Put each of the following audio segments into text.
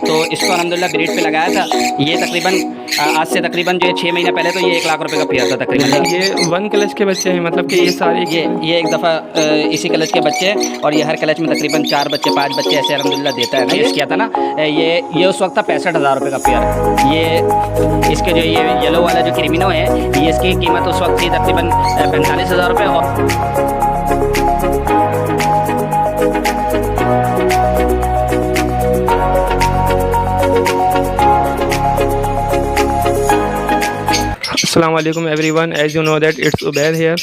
तो इसको अल्हम्दुलिल्लाह ब्रीड पे लगाया था। ये तकरीबन आज से तकरीबन जो है 6 महीने पहले तो ये 1 लाख रुपए का पेयर था तकरीबन। ये वन क्लच के बच्चे हैं, मतलब कि ये सारे ये एक दफ़ा इसी क्लच के बच्चे हैं और ये हर क्लच में तकरीबन 4 बच्चे 5 बच्चे ऐसे अल्हम्दुलिल्लाह देता है ना। ये किया था ना, ये उस वक्त था 65,000 रुपये का पेयर। ये इसके जो ये येलो वाला जो क्रिमिनो है, ये इसकी कीमत उस वक्त थी तकरीबन 45,000 रुपये। और अस्सलाम वालेकुम everyone, as you know that it's Ubaid here.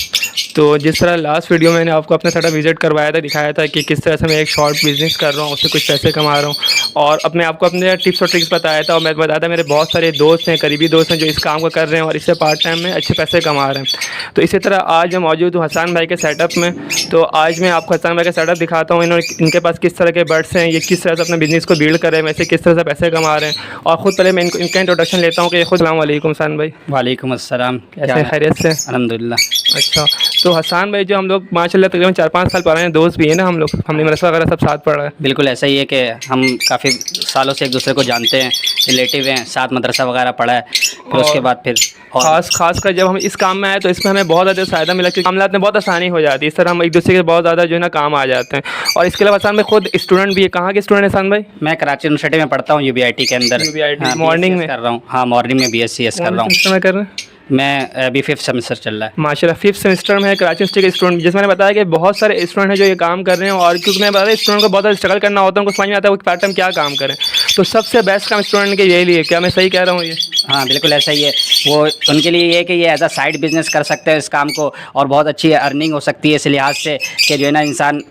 तो जिस तरह लास्ट वीडियो मैंने आपको अपना सेटअप विज़िट करवाया था, दिखाया था कि किस तरह से मैं एक शॉर्ट बिज़नेस कर रहा हूँ, उससे कुछ पैसे कमा रहा हूँ और अपने आपको अपने टिप्स और ट्रिक्स बताया था। और मैं बताया था मेरे बहुत सारे दोस्त हैं, करीबी दोस्त हैं जो इस काम को कर रहे हैं और इससे पार्ट टाइम में अच्छे पैसे कमा रहे हैं। तो इसी तरह आज मैं मौजूद हूँ हसन भाई के सेटअप में। तो आज मैं आपको हसन भाई का सेटअप दिखाता हूँ। इनके पास किस तरह के बर्ड्स हैं, ये किस तरह से अपने बिज़नेस को बिल्ड कर रहे हैं, वैसे किस तरह से पैसे कमा रहे हैं। और ख़ुद पहले मैं इनका इंट्रोडक्शन लेता हूँ कि खुद अस्सलाम वालेकुम हसन भाई। वालेकुम अस्सलाम, कैसे खैरियत से? अल्हम्दुलिल्लाह। अच्छा, तो हसन भाई जो हम लोग माशाल्लाह तकरीबन 4-5 साल पुराने दोस्त भी हैं ना, हम लोग हमने मदरसा वगैरह सब साथ पढ़ा है। बिल्कुल ऐसा ही है कि हम काफ़ी सालों से एक दूसरे को जानते हैं, रिलेटिव हैं, साथ मदरसा वगैरह पढ़ा है। फिर उसके बाद फिर खास कर जब हम इस काम में आए तो इसमें हमें बहुत ज़्यादा फ़ायदा मिला, क्योंकि मामलात में बहुत आसानी हो जाती है। इस तरह हम एक दूसरे के बहुत ज़्यादा जो है ना काम आ जाते हैं। और इसके अलावा हसन भाई खुद स्टूडेंट भी है। कहाँ के स्टूडेंट है हसन भाई? मैं कराची यूनिवर्सिटी में पढ़ता हूँ, UBIT के अंदर। UBIT मॉर्निंग में कर रहा हूँ। हाँ, मॉर्निंग में BScs कर रहा हूँ। कर रहे हैं? मैं अभी 5th सेमेस्टर चल रहा है। माशाल्लाह 5th सेमेस्टर में है, कराची यूनिवर्सिटी के स्टूडेंट। जैसे मैंने बताया कि बहुत सारे स्टूडेंट हैं जो ये काम कर रहे हैं, और क्योंकि मैं बता रहा स्टूडेंट को बहुत ज़्यादा स्ट्रगल करना होता है, उनको समझ में आता है वो पार्ट टाइम क्या काम करें। तो सबसे बेस्ट काम स्टूडेंट के यही लिए, क्या मैं सही कह रहा हूँ ये? हाँ बिल्कुल ऐसा ही है। वो उनके लिए ये है कि ये एज अ साइड बिजनेस कर सकते हैं इस काम को, और बहुत अच्छी अर्निंग हो सकती है इस लिहाज से कि जो है ना इंसान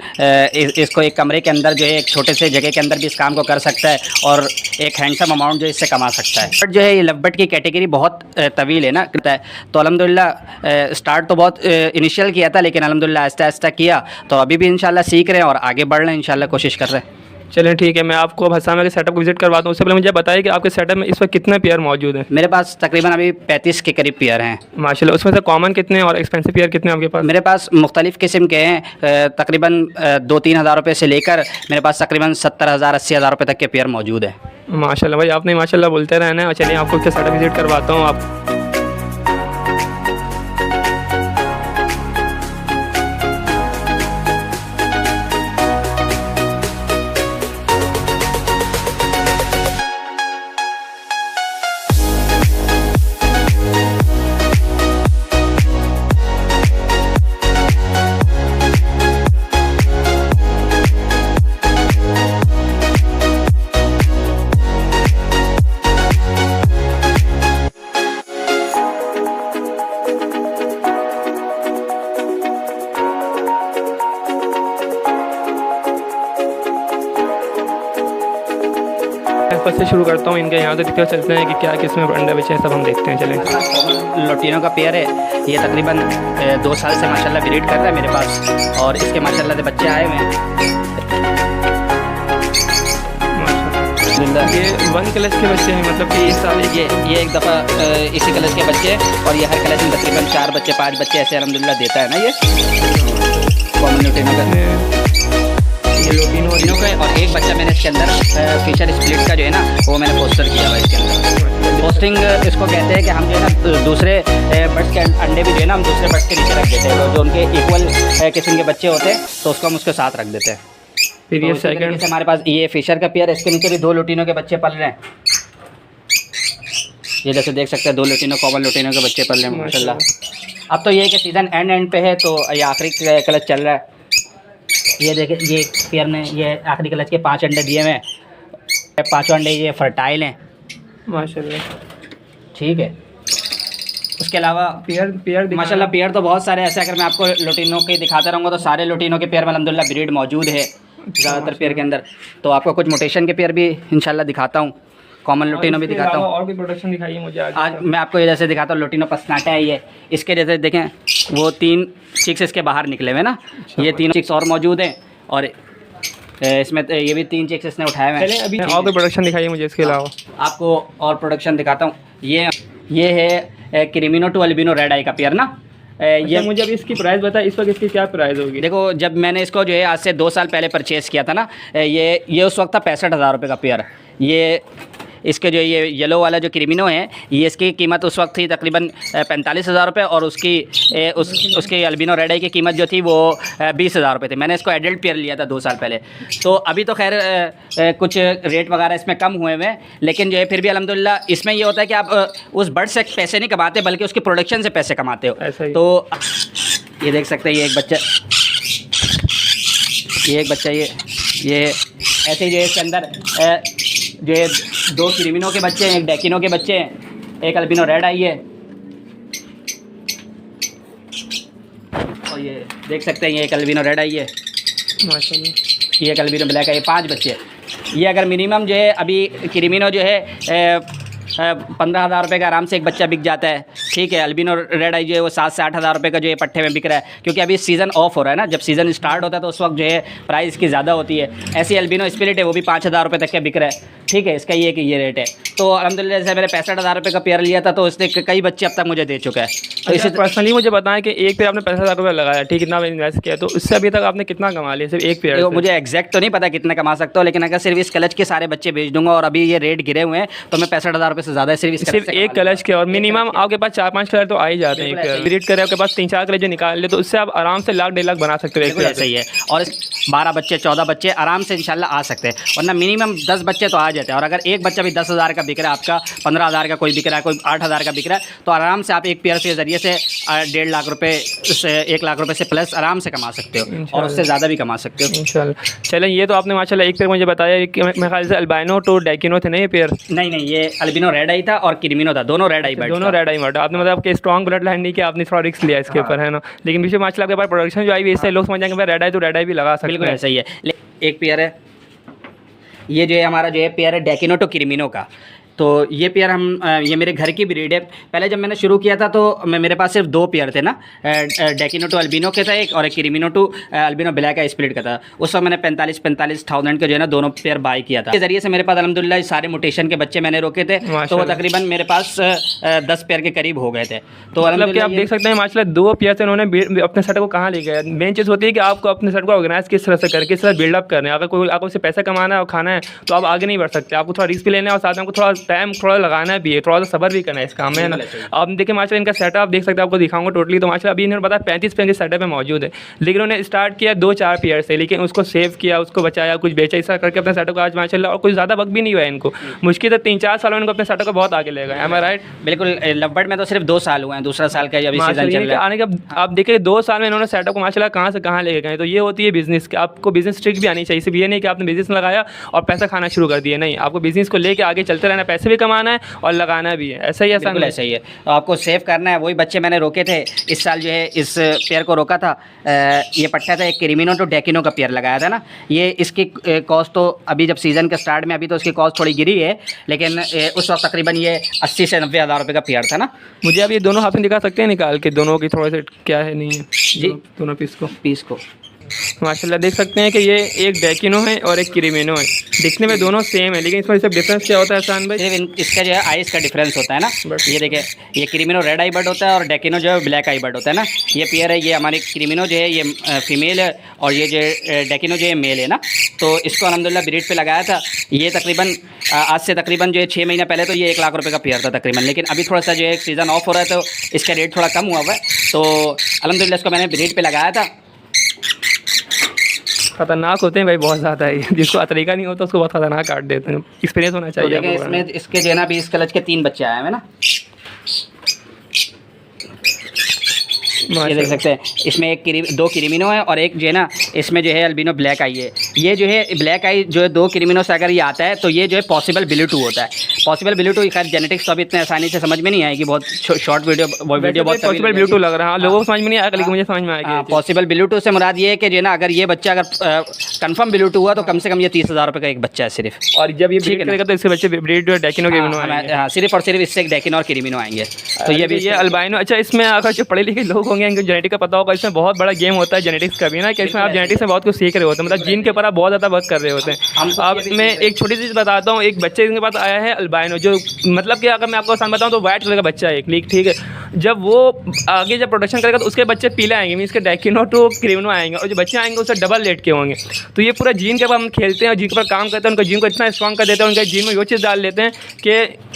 इसको एक कमरे के अंदर जो है एक छोटे से जगह के अंदर भी इस काम को कर सकता है और एक हैंडसम अमाउंट जो इससे कमा सकता है। बट जो है ये लव बर्ड की कैटेगरी बहुत तवील है ना, तो अल्हम्दुलिल्लाह स्टार्ट तो बहुत इनिशियल किया था, लेकिन अल्हम्दुलिल्लाह आहिस्ता आहिस्ता किया। तो अभी भी इंशाल्लाह सीख रहे हैं और आगे बढ़ रहे हैं, इंशाल्लाह कोशिश कर रहे हैं। चलिए ठीक है, मैं आपको अब हसन भाई के सेटअप को विजिट करवाता हूँ। उससे पहले मुझे बताइए कि आपके सेटअप में इस वक्त कितने पेयर मौजूद हैं? मेरे पास तकरीबन अभी 35 के करीब पेयर हैं माशाल्लाह। उसमें से कॉमन कितने और एक्सपेंसिव पेयर कितने आपके पास? मेरे पास मुख्तलिफ़ किस्म के हैं, तकरीबन 2-3 हज़ार रुपये से लेकर मेरे पास तकरीबन 70,000 80,000 रुपये तक के पेयर मौजूद हैं। माशाल्लाह भाई, आपने माशाल्लाह बोलते रहना है। और चलिए आपको इसका सेटअप विजिट करवाता हूँ। आप फर्स्ट से शुरू करता हूँ। इनके यहाँ से दिक्कत चलते हैं कि क्या किसमें अंडे बचे हैं, सब हम देखते हैं। चलें। लोटिनो का पेयर है, ये तकरीबन 2 साल से माशाल्लाह ब्रीड कर रहा है मेरे पास, और इसके माशाल्लाह से बच्चे आए हुए हैं। ये 1 क्लच के बच्चे हैं, मतलब कि इस साल ये एक दफ़ा इसी क्लच के बच्चे हैं, और ये हर क्लच में तकरीबन 4 बच्चे 5 बच्चे ऐसे अल्हम्दुलिल्लाह देता है ना। ये कॉमन लोटिनो का लोटिनो का है। और एक बच्चा मैंने इसके अंदर फिशर स्प्लिट का जो है ना वो मैंने पोस्टर किया हुआ है इसके अंदर। पोस्टिंग इसको कहते हैं कि हम जो है ना दूसरे बर्ड्स के अंडे भी जो है ना हम दूसरे बर्ड्स के नीचे रख देते हैं, जो उनके इक्वल किस्म के बच्चे होते हैं तो उसको हम उसके साथ रख देते हैं। फिर ये सेकंड से हमारे पास ये फिशर का पेयर है, इसके नीचे भी 2 लोटिनो के बच्चे पल रहे हैं। ये जैसे देख सकते हैं 2 लोटिनो कॉमन लोटिनो के बच्चे पल रहे हैं माशाल्लाह। अब तो ये है कि सीज़न एंड पे है, तो ये आखिरी क्लच चल रहा है। ये देखें, ये पेयर ने ये आखिरी क्लच के 5 अंडे दिए हुए हैं। 5 अंडे ये फर्टाइल हैं माशाल्लाह। ठीक है। उसके अलावा पेयर माशाल्लाह पेयर तो बहुत सारे ऐसे, अगर मैं आपको लोटिनो के दिखाता रहूँगा तो सारे लोटिनो के पेयर में अल्हम्दुलिल्लाह ब्रीड मौजूद है ज़्यादातर पेयर के अंदर। तो आपको कुछ मोटेशन के पेयर भी इंशाल्लाह दिखाता हूँ, कॉमन लोटिनो भी दिखाता हूँ। और भी प्रोडक्शन दिखाइए मुझे आज मैं आपको ये जैसे दिखाता हूँ। लोटिनो पसनाटा है ये, इसके जैसे देखें वो 3 चिक्स इसके बाहर निकले हुए ना, ये 3 चिक्स और मौजूद हैं, और इसमें ये भी 3 चिक्स इसने उठाए हुए हैं। अभी और कोई प्रोडक्शन दिखाइए मुझे इसके अलावा। आपको और प्रोडक्शन दिखाता हूँ। ये है क्रिमिनो टू अल्बिनो रेड आई का पेयर ना, ये मुझे अभी इसकी प्राइस बता, इस वक्त इसकी क्या प्राइस होगी? देखो, जब मैंने इसको जो है आज से 2 साल पहले परचेज़ किया था ना, ये उस वक्त था 65,000 रुपये का पेयर। ये इसके जो ये येलो वाला जो क्रिमिनो है, ये इसकी कीमत उस वक्त थी तकरीबन 45,000 रुपये, और उसकी अल्बिनो रेड आई की कीमत जो थी वो 20,000 रुपये थी। मैंने इसको एडल्ट पेयर लिया था 2 साल पहले। तो अभी तो खैर कुछ रेट वगैरह इसमें कम हुए हुए हैं, लेकिन जो है फिर भी अल्हम्दुलिल्लाह इसमें ये होता है कि आप उस बर्ड से पैसे नहीं कमाते, बल्कि उसकी प्रोडक्शन से पैसे कमाते हो। तो ये देख सकते हैं, ये एक बच्चा ये ऐसे जो है इसके अंदर जो है 2 क्रिमिनो के बच्चे हैं, एक डेकिनो के बच्चे हैं, एक अल्बिनो रेड आई है, और ये देख सकते हैं ये एक अल्बिनो रेड आई है माशाल्लाह, ये एक अल्बिनो ब्लैक आई है। 5 बच्चे। ये अगर मिनिमम जो है अभी क्रिमिनो जो है 15,000 रुपये का आराम से एक बच्चा बिक जाता है, ठीक है। अल्बिनो रेड आई जो है वो 7 से 8,000 रुपये का जो है पट्टे में बिक रहा है, क्योंकि अभी सीज़न ऑफ हो रहा है ना। जब सीज़न स्टार्ट होता है तो उस वक्त जो है प्राइस की ज़्यादा होती है। ऐसी अल्बिनो स्पिरिट है, वो भी 5,000 रुपये तक का बिक रहा है, ठीक है। इसका ये रेट है। तो अल्हम्दुलिल्लाह जैसे मैंने 65,000 रुपये का पेयर लिया था, तो उसने कई बच्चे अब तक मुझे दे चुका है। तो इसे पर्सनली मुझे बताएं कि एक पेयर आपने 65,000 रुपये लगाया, ठीक, कितना इन्वेस्ट किया, तो उससे अभी तक आपने कितना कमा लिया सिर्फ एक पेयर? मुझे एग्जैक्ट तो नहीं पता कितना कमा सकता हूँ, लेकिन अगर सिर्फ इस क्लच के सारे बच्चे बेच दूंगा और अभी ये रेट गिरे हुए हैं, तो मैं 65,000 रुपये से ज़्यादा सिर्फ एक क्लच के। और मिनिमम आपके पास 4-5 कलर तो आ ही जाते हैं। ब्रीड करें आपके पास 3-4 कलर जो निकाल ले, तो उससे आप आराम से लाख 1.5 लाख बना सकते हो। बिल्कुल सही है। और 12 बच्चे 14 बच्चे आराम से इंशाल्लाह आ सकते हैं, वरना मिनिमम 10 बच्चे तो आ जाते हैं। और अगर एक बच्चा भी 10,000 का बिक रहा है, आपका 15,000 का कोई बिक रहा है, कोई 8,000 का बिक रहा है, तो आराम से आप एक पेयर के ज़रिए से 1.5 लाख रुपये से 1 लाख रुपये से प्लस आराम से कमा सकते हो, और उससे ज़्यादा भी कमा सकते हो इंशाल्लाह। चलें, ये तो आपने माशाल्लाह एक पेयर मुझे बताया कि मेरे ख्याल से अल्बाइनो तो डेकिनो थे ना ये पेयर? नहीं, ये अल्बिनो रेड आई था और क्रिमिनो था, दोनों रेड आई बर्ड। दोनों रेड आई बर्ड। आपने मतलब कि स्ट्रॉन्ग ब्लड लाइन नहीं किया, आपने थोड़ा रिस्क लिया इसके ऊपर, है ना। लेकिन पीछे माशाल्लाह के बाद प्रोडक्शन जो आई हुई, इससे लोग समझ जाएंगे रेड आई तो रेड आई भी लगा सकते हैं। बिल्कुल सही है। एक पेयर है, ये जो है हमारा जो है पेयर है डेकिनो टू क्रिमिनो का। तो ये पेयर ये मेरे घर की ब्रीड है। पहले जब मैंने शुरू किया था तो मेरे पास सिर्फ 2 पेयर थे ना, डेकिनो टू अल्बिनो के था एक, और एक cremino to albino black eye split का था। उस वक्त मैंने 45,000 के जो है ना दोनों पेयर बाय किया था। इसके ज़रिए से मेरे पास अल्हम्दुलिल्लाह सारे मोटेशन के बच्चे मैंने रोके थे, तो वो तकरीबन मेरे पास 10 पेयर के करीब हो गए थे। तो मतलब कि आप देख सकते हैं माशाल्लाह 2 पेयर से उन्होंने अपने सेट को कहाँ ले गया। मेन चीज़ होती है कि आपको अपने सेट को ऑर्गेनाइज किस तरह से करें, किस तरह बिल्डअप करना है। अगर कोई आपको उससे पैसा कमाना है और खाना है, तो आप आगे नहीं बढ़ सकते। आपको थोड़ा रिस्क भी लेना है, और साथ में आपको थोड़ा टाइम थोड़ा लगाना भी है, थोड़ा सा सब्र भी करना है इस काम में, है ना। आप देखिए माशाल्लाह इनका सेटअप देख सकते हैं, आपको दिखाऊंगा टोटली। तो माशाल्लाह अभी इन्होंने बताया 35 पेयर के सेटअप में मौजूद है, लेकिन उन्होंने स्टार्ट किया 2-4 पेयर से, लेकिन उसको सेव किया, उसको बचाया, कुछ बेचा, ऐसा करके अपने सेटअप को आज माशाल्लाह, और कुछ ज़्यादा वक्त भी नहीं हुआ है इनको। मुश्किल से 3-4 साल इनको अपने सेटअप को बहुत आगे ले गए। एम आई राइट? बिल्कुल। लवबर्ड में तो सिर्फ 2 साल हुए हैं, दूसरा साल का अभी सीजन चल रहा है। आने का आप देखिए 2 साल में इन्होंने सेटअप को माशाल्लाह कहाँ से कहाँ लेके गए। तो ये होती है बिजनेस की, आपको बिजनेस ट्रिक भी आनी चाहिए। सिर्फ ये नहीं कि आपने बिजनेस लगाया और पैसा खाना शुरू कर दिया, नहीं, आपको बिजनेस को लेके आगे चलते रहना, पैसे भी कमाना है और लगाना भी है। ऐसा ही है, बिल्कुल ऐसा ही है। तो आपको सेव करना है। वही बच्चे मैंने रोके थे इस साल, जो है इस पेयर को रोका था। ये पट्टा था, एक क्रिमिनो टू डेकिनो का पेयर लगाया था ना। ये इसकी कॉस्ट तो अभी जब सीज़न के स्टार्ट में, अभी तो उसकी कॉस्ट थोड़ी गिरी है, लेकिन उस वक्त तकरीबन ये 80 से 90 हज़ार रुपये का पेयर था ना। मुझे अब ये दोनों हाथ में दिखा सकते हैं निकाल के, दोनों की थोड़ा सा क्या है नहीं है जी, दोनों पीस को माशाल्लाह देख सकते हैं कि ये एक डेकिनो है और एक क्रिमिनो है। दिखने में दोनों सेम है, लेकिन इसमें सिर्फ डिफरेंस क्या होता है एहसान भाई? सिर्फ इसका जो है आइस का डिफरेंस होता है ना। ये देखिए, ये क्रिमिनो रेड आई बर्ड होता है और डेकिनो जो है ब्लैक आई बर्ड होता है ना। ये पेयर है, ये हमारी क्रिमिनो जो है ये फीमेल है और ये जो डेकिनो जो है मेल है ना। तो इसको अल्हम्दुलिल्लाह ब्रीड पे लगाया था। ये तकरीबन आज से तकरीबन जो है 6 महीना पहले तो ये 1 लाख रुपये का पेयर था तकरीबन, लेकिन अभी थोड़ा सा जो है सीज़न ऑफ हो रहा है तो इसका रेट थोड़ा कम हुआ हुआ है। तो अल्हम्दुलिल्लाह इसको मैंने ब्रीड पे लगाया था। खतरनाक होते हैं भाई बहुत ज़्यादा ही, जिसको तरीका नहीं होता उसको बहुत खतरनाक काट देते हैं। एक्सपीरियंस होना चाहिए। तो इसमें इसके जो है ना अभी इस कलच के 3 बच्चे आए हैं ना, ये देख सकते हैं। इसमें एक 2 क्रिमिनो है और एक जो है ना इसमें जो है अल्बिनो ब्लैक आई है। ये जो है ब्लैक आई जो है 2 क्रिमिनो से अगर ये आता है तो ये जो है पॉसिबल बिल्यू होता है। पॉसिबल बिल्यू खैर जेनेटिक्स तो अभी इतने आसानी से समझ में नहीं आएगी, बहुत शॉर्ट वीडियो बहुत पॉसिबल बिल्यू लग रहा है लोगों को समझ में नहीं आएगा, लेकिन मुझे समझ में आएगा। पॉसिबल बिल्यू से मुराद ये है कि जो है ना अगर ये बच्चा अगर कंफर्म बिल्यू हुआ तो कम से कम ये 30,000 रुपये का एक बच्चा है सिर्फ। और जब ये ब्रीड करेगा तो इसके बच्चे ब्रीड डेकिनो क्रिमिनो आएंगे। हाँ, सिर्फ और सिर्फ इससे एक डेकिनो और क्रिमिनो आएंगे। तो ये भी ये अल्बाइनो। अच्छा, इसमें अगर जो पढ़े लिखे लोग होंगे इनको जेनेटिक का पता होगा, इसमें बहुत बड़ा गेम होता है जेनेटिक्स का भी ना, कि इसमें आप जेनेटिक्स में बहुत कुछ सीख रहे होते हैं, मतलब जीन के ऊपर आप बहुत ज़्यादा वर्क कर रहे होते हैं। अब मैं एक छोटी सी चीज़ बताता हूँ। एक बच्चे के पास आया है अल्बाइनो, जो मतलब कि अगर मैं आपको आसान बताऊँ तो वाइट कलर का बच्चा है एक, ठीक है। जब वो आगे जब प्रोडक्शन करेगा तो उसके बच्चे पीले आएंगे, मीन्स के डैकिनो टू क्रिमिनो आएंगे, और जो बच्चे आएंगे उससे डबल लेट के होंगे। तो ये पूरा जीन के ऊपर हम खेलते हैं और जीन के ऊपर काम करते हैं, उनका जीन को इतना स्ट्रॉन्ग कर देते हैं, उनके जीन में वो चीज़ डाल लेते हैं कि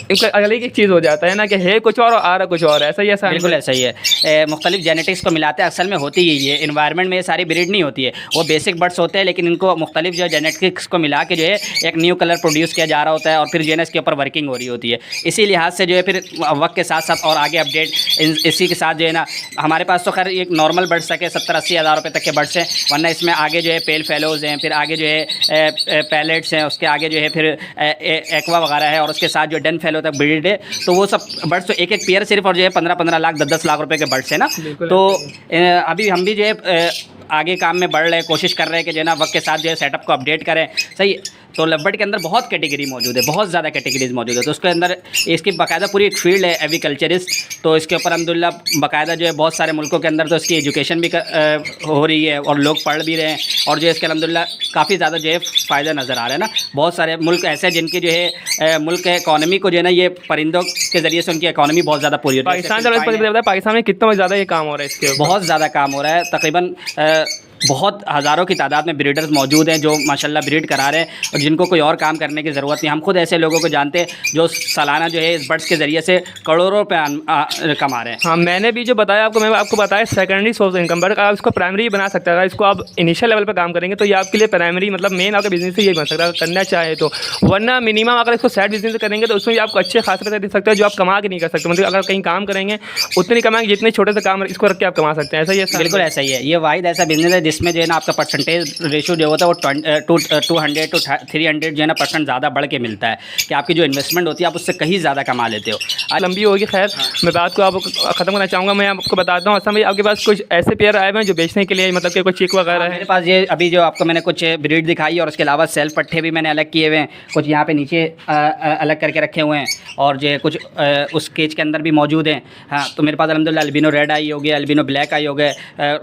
इनका अलग एक चीज़ हो जाता है ना, कि है कुछ और आ रहा कुछ और, ऐसा ही ऐसा। बिल्कुल ऐसा ही है। मुख्तलिफ जेनेटिक्स को मिलाते हैं, असल में होती ही है, इन्वायरमेंट में ये सारी ब्रीड नहीं होती है, वो बेसिक बर्ड्स होते हैं, लेकिन इनको मुख्तलिफ जो जेनेटिक्स को मिला के जो है एक न्यू कलर प्रोड्यूस किया जा रहा होता है, और फिर जो है ना इसके ऊपर वर्किंग हो रही होती है। इसी लिहाज से जो है फिर वक्त के साथ साथ और आगे अपडेट इसी के साथ जो है ना, हमारे पास तो खैर एक नॉर्मल बर्ड्स तक है, 70-80 हज़ार रुपये तक के बर्ड्स हैं, वरना इसमें आगे जो है पेल फेलोज़ हैं, फिर आगे जो है पैलेट्स हैं, उसके आगे जो है फिर एक्वा वगैरह है, और उसके साथ जो डन फेलो तक ब्रीड है। तो वो सब बर्ड्स तो एक एक पेयर सिर्फ और जो है 15-15 लाख 10-10 लाख रुपए के बर्ड्स है ना। तो अभी हम भी जो है आगे काम में बढ़ रहे हैं, कोशिश कर रहे हैं कि जो है ना वक्त के साथ जो है सेटअप को अपडेट करें। सही। तो लवबर्ड के अंदर बहुत कैटेगरी मौजूद है, बहुत ज़्यादा कैटेगरीज मौजूद है। तो उसके अंदर इसकी बाकायदा पूरी एक फील्ड है एविकल्चरिस्ट, तो इसके ऊपर अल्हम्दुलिल्लाह बाकायदा जो है बहुत सारे मुल्कों के अंदर तो इसकी एजुकेशन भी हो रही है और लोग पढ़ भी रहे हैं, और जो है इसके अल्हम्दुलिल्लाह काफ़ी ज़्यादा जो है फ़ायदा नज़र आ रहा है ना। बहुत सारे मुल्क ऐसे हैं जिनकी जो है मुल्क के इकॉनमी को जो है ना ये परिंदों के ज़रिए से उनकी इकॉनमी बहुत ज़्यादा पूरी हो रही है। पाकिस्तान में कितना ज़्यादा ये काम हो रहा है, इसके बहुत ज़्यादा काम हो रहा है। तकरीबन बहुत हज़ारों की तादाद में ब्रीडर्स मौजूद हैं जो माशाल्लाह ब्रीड करा रहे हैं, और जिनको कोई और काम करने की ज़रूरत नहीं। हम खुद ऐसे लोगों को जानते हैं जो सालाना जो है इस बर्ड्स के ज़रिए से करोड़ों रुपये कमा रहे हैं। हाँ, मैंने भी जो बताया आपको, मैं आपको बताया secondary source of income, but आप इसको प्राइमरी बना सकते हैं। अगर इसको आप इनिशियल लेवल पर काम करेंगे तो ये आपके लिए प्राइमरी मतलब मेन आपका बिजनेस से यही बन सकता है, अगर करना चाहे तो। वरना मिनिमम अगर इसको साइड बिजनेस करेंगे तो उसमें भी आपको अच्छे खास पैसे दे सकते हैं जो आप कमा के नहीं कर सकते। मतलब अगर कहीं काम करेंगे उतने नहीं कमाएंगे जितने छोटे से काम इसको रख के आप कमा सकते हैं। ऐसा ही है, बिल्कुल ऐसा ही है। ये वाहिद ऐसा बिजनेस है जिसमें जो है ना आपका परसेंटेज रेशियो जो होता है वो 200 to 300 जो है ना % ज़्यादा बढ़ के मिलता है, कि आपकी जो इन्वेस्टमेंट होती है आप उससे कहीं ज़्यादा कमा लेते हो। लंबी होगी, खैर मैं बात को आपको ख़त्म करना चाहूँगा। मैं आपको बताता हूँ, असल में आपके पास कुछ ऐसे पेयर आए हुए हैं जो बेचने के लिए, मतलब कि कुछ चिक वगैरह है मेरे पास। ये अभी जो आपको मैंने कुछ ब्रीड दिखाई, और उसके अलावा सेल्फ पट्टे भी मैंने अलग किए हुए हैं, कुछ यहाँ पे नीचे अलग करके रखे हुए हैं, और जो कुछ उस केज के अंदर भी मौजूद हैं। हाँ, तो मेरे पास अल्हम्दुलिल्लाह अल्बिनो रेड आई हो गया, अल्बिनो ब्लैक आई हो गए,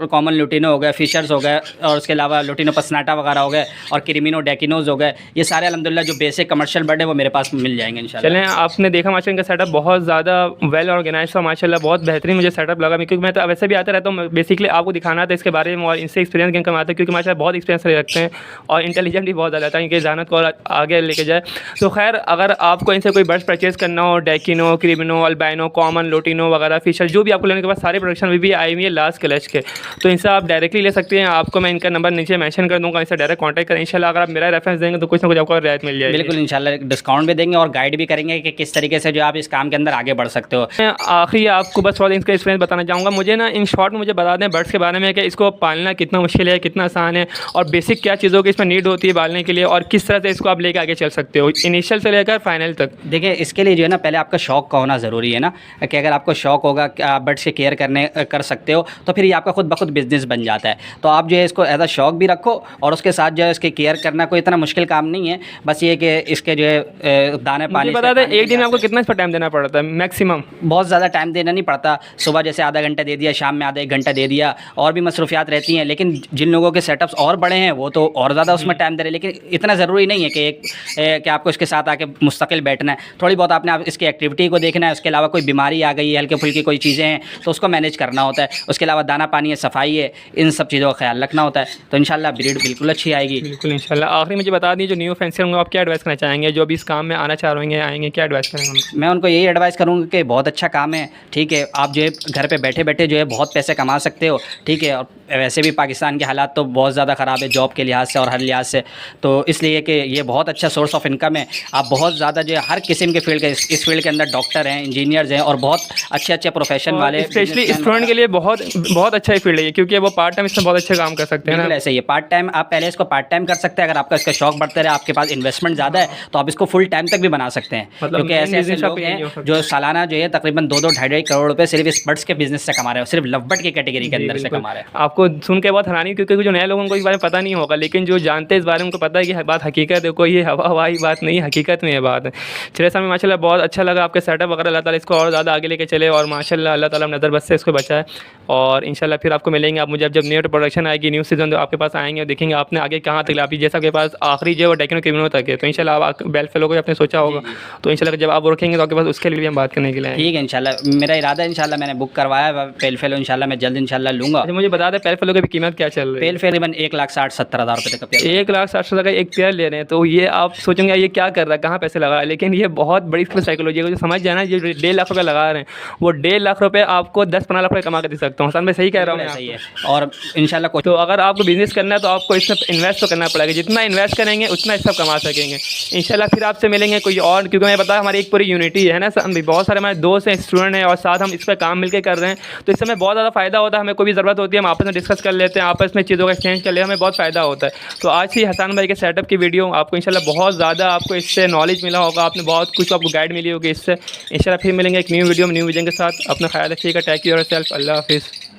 कॉमन लुटिनो हो गए, फिशर्स हो गए, और उसके अलावा लुटिनो पसनाटा वगैरह हो गए, और क्रिमिनो डेकिनोज हो गए। ये सारे अल्हम्दुलिल्लाह जो बेसिक कमर्शियल बर्ड है वो मेरे पास मिल जाएंगे इंशाल्लाह। चलें, आपने देखा माशाल्लाह इनका सेटअप बहुत ज़्यादा वेल ऑर्गेनाइज था, माशाल्लाह बहुत बेहतरीन मुझे सेटअप लगा। क्योंकि मैं तो वैसे भी आता रहता हूँ, बेसिकली आपको दिखाना था इसके बारे में और इनसे एक्सपीरियंस गेन करवाते हैं, क्योंकि माशाल्लाह बहुत एक्सपीरियंस रखते हैं और इंटेलिजेंट भी बहुत ज़्यादा था, इनकी जहानत को आगे लेके जाए। तो खैर, अगर आपको इनसे कोई बर्ड्स परचेज़ करना हो, डेकिनो, क्रिमिनो, अल्बाइनो, कॉमन, लोटिनो वगैरह, फिशर, जो भी आपको लेने के बाद सारे प्रोडक्शन भी आई हुई है लास्ट क्लच के, तो इनसे आप डायरेक्टली ले सकते हैं। आपको मैं इनका नंबर नीचे मेंशन कर दूँगा, इनसे डायरेक्ट कॉन्टैक्ट करें इंशाल्लाह। अगर आप मेरा रेफरेंस देंगे तो कुछ ना कुछ आपको रियायत मिल जाएगी। बिल्कुल इंशाल्लाह, डिस्काउंट भी देंगे और गाइड भी करेंगे कि किस तरीके से जो आप इस काम के अंदर आगे बढ़ सकते हो। मैं आखिरी आपको बस थोड़ा इसका एक्सपीरियंस बताना चाहूँगा। मुझे ना इन शॉर्ट मुझे बता दें बर्ड्स के बारे में कि इसको पालना कितना मुश्किल है, कितना आसान है, और बेसिक क्या चीज़ों की इसमें नीड होती है पालने के लिए, और किस तरह से इसको आप लेकर आगे चल सकते हो इनिशियल से लेकर फाइनल तक। देखिए, इसके लिए जो है ना पहले आपका शौक़ का होना ज़रूरी है ना, कि अगर आपको शौक़ होगा कि आप बर्ड्स की केयर कर सकते हो, तो फिर ये आपका खुद ब खुद बिज़नेस बन जाता है। तो आप जो है इसको एज अ शौक़ भी रखो, और उसके साथ जो है इसकी केयर करना कोई इतना मुश्किल काम नहीं है। बस ये कि इसके जो है दाने पानी बता दें, एक दिन आपको कितना इस पर टाइम देना पड़ता है मैक्सिमम? बहुत ज़्यादा टाइम देना नहीं पड़ता। सुबह जैसे आधा घंटा दे दिया, शाम में आधा 1 घंटा दे दिया, और भी मसरूफियात रहती हैं। लेकिन जिन लोगों के सेटअप्स और बड़े हैं वो तो और ज़्यादा उसमें टाइम दे रहे हैं। लेकिन इतना ज़रूरी नहीं है कि आपको इसके साथ आके मुस्तकिल बैठना है। थोड़ी बहुत आपने इसकी एक्टिविटी को देखना है। उसके अलावा कोई बीमारी आ गई है, हल्की फुल्की कोई चीज़ें हैं, तो उसको मैनेज करना होता है। उसके अलावा दाना पानी है, सफाई है, इन सब चीज़ों का ख्याल रखना होता है। तो इंशाल्लाह ब्रीड बिल्कुल अच्छी आएगी। बिल्कुल इंशाल्लाह। आखिरी मुझे बता दी, जो न्यू फैंसर होंगे आप क्या एडवाइस करना चाहेंगे, जो भी इस काम में आना चाह रहे आएंगे, क्या एडवाइस करेंगे? मैं उनको यही एडवाइस करूँगा कि बहुत अच्छा काम है, ठीक है। आप जो है घर पे बैठे बैठे जो है बहुत पैसे कमा सकते हो, ठीक है। और वैसे भी पाकिस्तान के हालात तो बहुत ज़्यादा ख़राब है जॉब के लिहाज से और हर लिहाज से, तो इसलिए कि ये बहुत अच्छा सोर्स ऑफ इनकम है। आप बहुत ज़्यादा जो है हर किस्म के फील्ड के इस फील्ड के अंदर डॉक्टर हैं, इंजीनियर्स हैं, और बहुत अच्छे प्रोफेशन वाले, स्पेशली स्टूडेंट के लिए बहुत अच्छा फील्ड है, क्योंकि वो पार्ट टाइम इसमें बहुत अच्छे काम कर सकते हैं ना। ऐसे ही पार्ट टाइम आप पहले इसको पार्ट टाइम कर सकते हैं। अगर आपका इसका शौक बढ़ते रहे, आपके पास इन्वेस्टमेंट ज़्यादा है, तो आप इसको फुल टाइम तक भी बना सकते हैं। क्योंकि ऐसे लोग हैं जो सालाना जो है तकरीबन 2-2 ढाई करोड़ रुपए सिर्फ इस बर्ड्स के बिजनेस से कमा रहे हो, सिर्फ लव बर्ड की कैटेगरी के अंदर से कमा रहे हैं। आप आपको सुन के बहुत हैरानी, क्योंकि जो नए लोगों को इस बारे में पता नहीं होगा, लेकिन जो जानते हैं इस बारे में उनको पता है कि बात हकीकत है, कोई ये हवा हवाई बात नहीं, हकीकत में ये बात है। चलिए सर, माशाल्लाह बहुत अच्छा लगा आपके सेटअप वगैरह, अल्लाह ताला इसको और ज़्यादा आगे लेके चले और माशाल्लाह अल्लाह ताला नज़र बद से इसको बचाए। और इंशाल्लाह फिर आपको मिलेंगे, आप मुझे जब न्यू प्रोडक्शन आएगी, न्यू सीज़न, तो आपके पास आएंगे और देखेंगे आपने आगे कहाँ तक, आप जैसा आपके पास आखिरी जो टेक्नो क्रिमिनल तक है, तो इंशाल्लाह आप बेल फेलो को आपने सोचा होगा, तो इंशाल्लाह जब आप रखेंगे तो आपके पास उसके लिए भी हम बात करने के लिए आएंगे। ठीक है इंशाल्लाह, मेरा इरादा है इंशाल्लाह, मैंने बुक करवाया है पेल फेलो, इंशाल्लाह मैं जल्द इंशाल्लाह लूँगा। अच्छा मुझे बता दें पेल फेलो की भी कीमत क्या चल रही है? पेल करीबन 1,60,70,000 रुपये तक का पेल। 1,60,70,000 का एक पेयर ले रहे हैं, तो ये आप सोचेंगे ये क्या कर रहा है, कहाँ पैसे लगा रहा है, लेकिन ये बहुत बड़ी इसमें साइकोलॉजी है। जो समझ जाए ना, ये 1.5 लाख रुपये लगा रहे हैं, वो 1.5 लाख रुपये आपको 10-15 लाख रुपये कमा कर दे सकता हूँ। हसन मैं सही कह रहा हूँ? सही है। और इंशाल्लाह कोई तो अगर आपको बिज़नेस करना है तो आपको इसमें इन्वेस्ट तो करना पड़ेगा, जितना इन्वेस्ट करेंगे उतना सब कमा सकेंगे इंशाल्लाह। फिर आपसे मिलेंगे कोई और, क्योंकि मैं बता हमारी एक पूरी यूनिटी है ना, बहुत सारे हमारे दोस्त हैं, स्टूडेंट हैं, और साथ हम इस पर काम मिलकर कर रहे हैं, तो इससे हमें बहुत ज़्यादा फ़ायदा होता है। हमें कोई भी ज़रूरत होती है हम आपस में डिस्कस कर लेते हैं, आपस में चीज़ों का एक्सचेंज कर लेते हैं, हमें बहुत फ़ायदा होता है। तो आज ही हसन भाई के सेटअप की वीडियो आपको इंशाल्लाह बहुत ज़्यादा आपको इससे नॉलेज मिला होगा, आपने बहुत कुछ आपको गाइड मिली होगी इससे। इंशाल्लाह फिर मिलेंगे एक न्यू वीडियो में न्यू विजन के साथ। अपना ख्याल रखिएगा, टेक केयर योरसेल्फ, अल्लाह हाफिज़।